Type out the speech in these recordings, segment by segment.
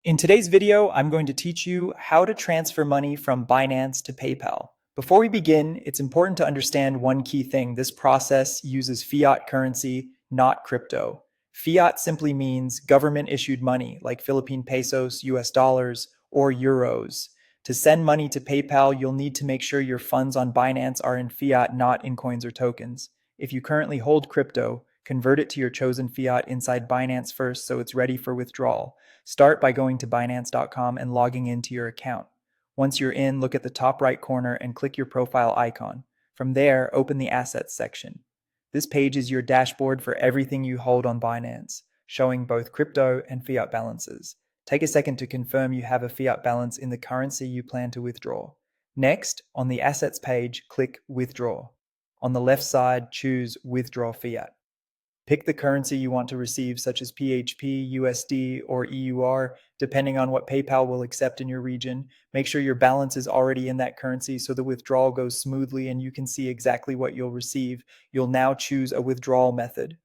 In today's video, I'm going to teach you how to transfer money from Binance to PayPal. Before we begin, it's important to understand one key thing. This process uses fiat currency, not crypto. Fiat simply means government-issued money, like Philippine pesos, US dollars, or euros. To send money to PayPal, you'll need to make sure your funds on Binance are in fiat, not in coins or tokens. If you currently hold crypto, convert it to your chosen fiat inside Binance first so it's ready for withdrawal. Start by going to Binance.com and logging into your account. Once you're in, look at the top right corner and click your profile icon. From there, open the Assets section. This page is your dashboard for everything you hold on Binance, showing both crypto and fiat balances. Take a second to confirm you have a fiat balance in the currency you plan to withdraw. Next, on the Assets page, click Withdraw. On the left side, choose Withdraw Fiat. Pick the currency you want to receive, such as PHP, USD, or EUR, depending on what PayPal will accept in your region. Make sure your balance is already in that currency so the withdrawal goes smoothly and you can see exactly what you'll receive. You'll now choose a withdrawal method.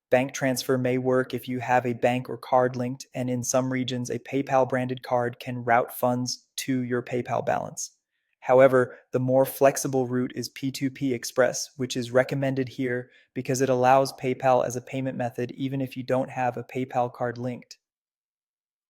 Bank transfer may work if you have a bank or card linked, and in some regions, a PayPal branded card can route funds to your PayPal balance. However, the more flexible route is P2P Express, which is recommended here because it allows PayPal as a payment method even if you don't have a PayPal card linked.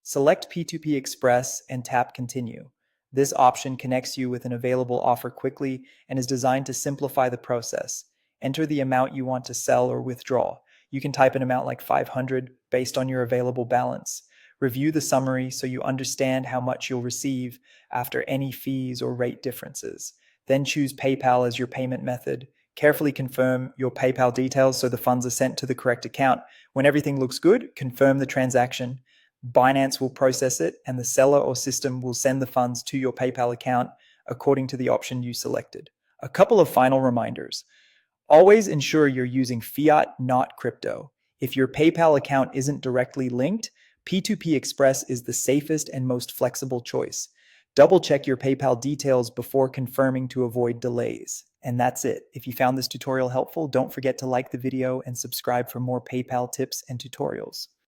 Select P2P Express and tap Continue. This option connects you with an available offer quickly and is designed to simplify the process. Enter the amount you want to sell or withdraw. You can type an amount like 500 based on your available balance. Review the summary so you understand how much you'll receive after any fees or rate differences. Then choose PayPal as your payment method. Carefully confirm your PayPal details so the funds are sent to the correct account. When everything looks good, confirm the transaction. Binance will process it, and the seller or system will send the funds to your PayPal account according to the option you selected. A couple of final reminders. Always ensure you're using fiat, not crypto. If your PayPal account isn't directly linked, P2P Express is the safest and most flexible choice. Double check your PayPal details before confirming to avoid delays. And that's it. If you found this tutorial helpful, don't forget to like the video and subscribe for more PayPal tips and tutorials.